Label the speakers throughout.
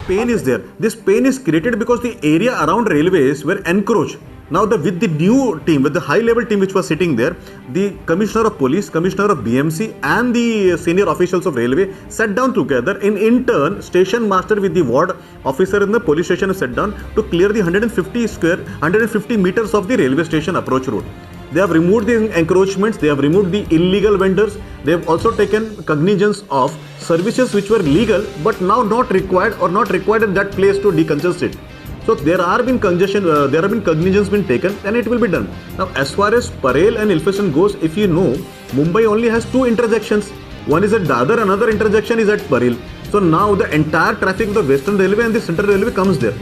Speaker 1: pain is there. This pain is created because the area around railways were encroached. Now with the new team, with the high level team which was sitting there, the Commissioner of Police, Commissioner of BMC and the senior officials of railway sat down together. In turn, station master with the ward officer in the police station sat down to clear the 150 meters of the railway station approach road. They have removed the encroachments, they have removed the illegal vendors, they have also taken cognizance of services which were legal but now not required at that place to decongest it. So there have been cognizance been taken and it will be done. Now as far as Parel and Ilfeston goes, if you know, Mumbai only has two intersections. One is at Dadar, another intersection is at Parel. So now the entire traffic of the Western Railway and the Central Railway comes there.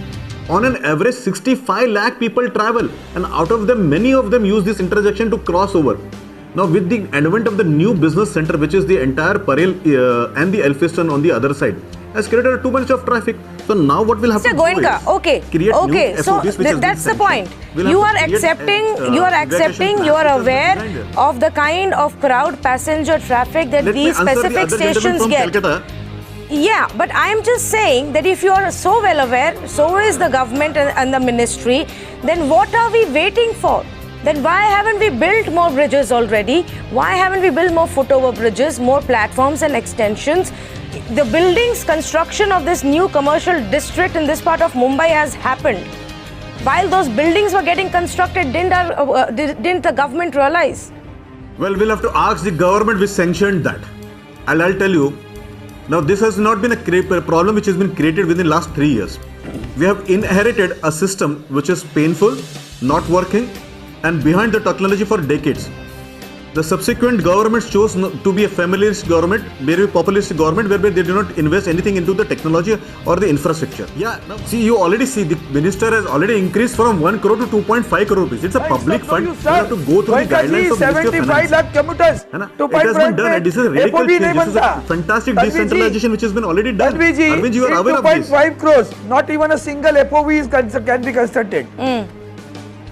Speaker 1: On an average, 65 lakh people travel, and out of them, many of them use this intersection to cross over. Now, with the advent of the new business center, which is the entire Parel and the Elphiston on the other side, has created too much of traffic. So now what will happen?
Speaker 2: Mr. Goenka, okay. So that's the point. You are accepting, you are aware of the kind of crowd, passenger traffic that these specific stations get. Yeah, but I am just saying that if you are so well aware, so is the government and the ministry, then what are we waiting for? Then why haven't we built more bridges already? Why haven't we built more footover bridges, more platforms and extensions? The buildings construction of this new commercial district in this part of Mumbai has happened. While those buildings were getting constructed, didn't the government realize?
Speaker 1: Well, we'll have to ask the government which sanctioned that. I'll tell you. Now, this has not been a problem which has been created within the last 3 years. We have inherited a system which is painful, not working, and behind the technology for decades. The subsequent governments chose to be a familiarist government, very populist government, whereby they do not invest anything into the technology or the infrastructure. Yeah, now see, you already see the minister has already increased from 1 crore to 2.5 crore rupees. It's a public fund. You have to go through the guidelines of Ministry of Finance.
Speaker 3: 75 lakh commuters.
Speaker 1: It has been done. This is a radical change. This is a fantastic decentralization which has been already done.
Speaker 3: Arvind, you are aware of this. 2.5 crores. Not even a single FOB can be constructed.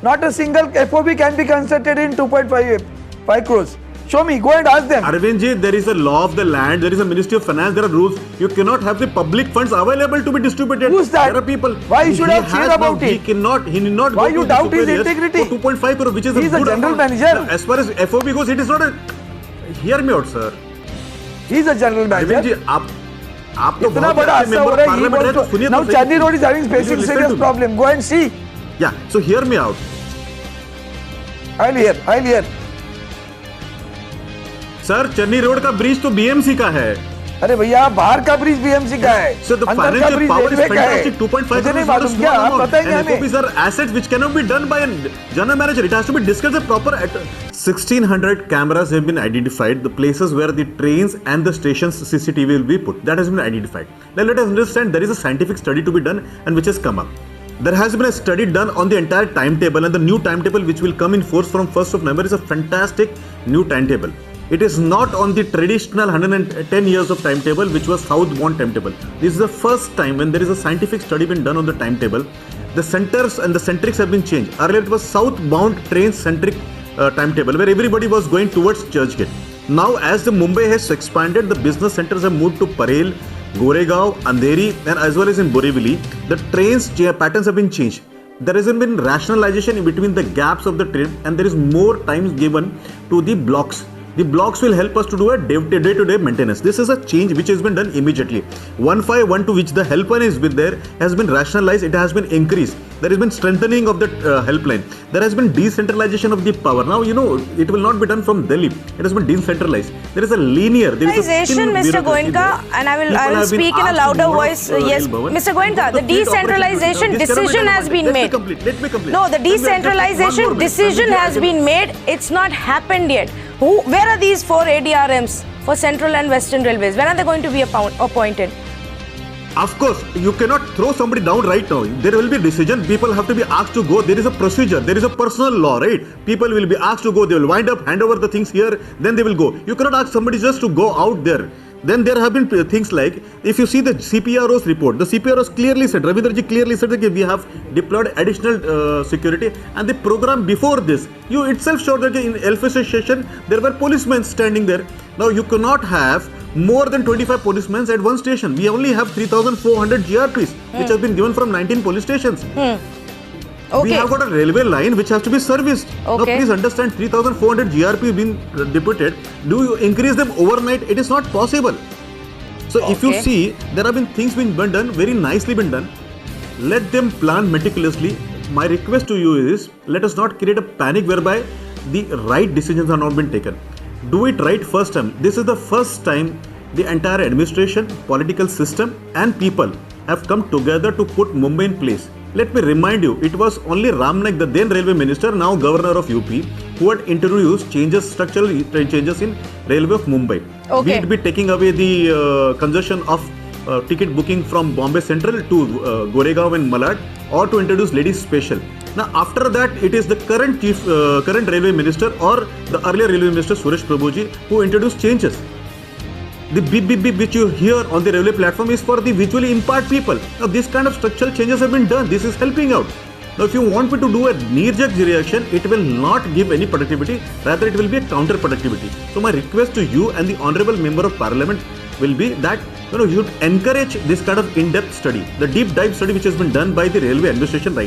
Speaker 3: Not a single FOB can be constructed in 2.5 crores. Show me, go and ask them.
Speaker 1: Arvindji, there is a law of the land, there is a Ministry of Finance, there are rules. You cannot have the public funds available to be distributed.
Speaker 3: Who's that?
Speaker 1: There are people.
Speaker 3: Why you should have cheered about it?
Speaker 1: He need not
Speaker 3: Why
Speaker 1: go
Speaker 3: you
Speaker 1: to
Speaker 3: doubt
Speaker 1: the
Speaker 3: his integrity?
Speaker 1: for 2.5 crore, which is
Speaker 3: He's
Speaker 1: a good
Speaker 3: general
Speaker 1: amount.
Speaker 3: manager.
Speaker 1: As far as FOB goes, it is not a... Hear me out, sir.
Speaker 3: He's a general manager.
Speaker 1: Arvindji, आप तो
Speaker 3: इतना बड़ा हादसा हो रहा है, he wants to... Now Chandni Road is having facing serious problem. Go and see.
Speaker 1: Yeah, so hear me out.
Speaker 3: I'll hear.
Speaker 1: Sir, Channi road का bridge तो बीएमसी का है.
Speaker 3: अरे भैया, बाहर का ब्रिज बीएमसी का है.
Speaker 1: So the financial power is fantastic. 2.5 crore is not a small amount. And FOBs are assets which cannot be done by a general manager. It has to be discussed a proper... 1600 cameras have been identified, the places where the trains and the stations CCTV will be put. That has been identified. Now let us understand there is a scientific study to be done and which has come up. There has been a study done on the entire timetable, and the new timetable which will come in force from 1st of November is a fantastic new timetable. It is not on the traditional 110 years of timetable which was southbound timetable. This is the first time when there is a scientific study been done on the timetable. The centers and the centrics have been changed. Earlier it was southbound train centric timetable where everybody was going towards Churchgate. Now as the Mumbai has expanded, the business centers have moved to Parel, Goregaon, Andheri and as well as in Borivali. The trains patterns have been changed. There hasn't been rationalization in between the gaps of the train and there is more time given to the blocks. The blocks will help us to do a day-to-day maintenance. This is a change which has been done immediately. 1512 which the helpline has been there has been rationalized, it has been increased. There has been strengthening of the helpline. There has been decentralization of the power. Now, you know, it will not be done from Delhi. It has been decentralized. There is a linear...
Speaker 2: Decentralization, Mr. Goenka, and I will speak in a louder voice. Yes, Mr. Goenka, the decentralization decision has been made.
Speaker 1: Let me complete.
Speaker 2: No, the decentralization decision has been made. It's not happened yet. Where are these 4 ADRMs for Central and Western Railways? When are they going to be appointed?
Speaker 1: Of course, you cannot throw somebody down right now. There will be a decision. People have to be asked to go. There is a procedure. There is a personal law, right? People will be asked to go. They will wind up, hand over the things here, then they will go. You cannot ask somebody just to go out there. Then there have been things like, if you see the CPRO's report, the CPRO's clearly said, Ravindraji clearly said that we have deployed additional security, and the program before this, you itself showed that in Elphiston station, there were policemen standing there. Now you cannot have more than 25 policemen at one station. We only have 3,400 GRPs, which has been given from 19 police stations. We have got a railway line which has to be serviced. Now please understand, 3,400 GRP being deputed. Do you increase them overnight? It is not possible. So if you see, there have been things being done, very nicely been done. Let them plan meticulously. My request to you is, let us not create a panic whereby the right decisions are not been taken. Do it right first time. This is the first time the entire administration, political system and people have come together to put Mumbai in place. Let me remind you, it was only Ram Naik, the then railway minister, now governor of UP, who had introduced structural changes in railway of Mumbai. Be it be taking away the concession of ticket booking from Bombay Central to Goregaon and Malad, or to introduce ladies special. Now after that, it is the current railway minister or the earlier railway minister Suresh Prabhuji who introduced changes. The beep beep beep which you hear on the railway platform is for the visually impaired people. Now this kind of structural changes have been done. This is helping out. Now if you want me to do a knee-jerk reaction, it will not give any productivity, rather it will be a counter-productivity. So my request to you and the Honourable Member of Parliament will be that you should encourage this kind of in-depth study, the deep dive study which has been done by the railway administration right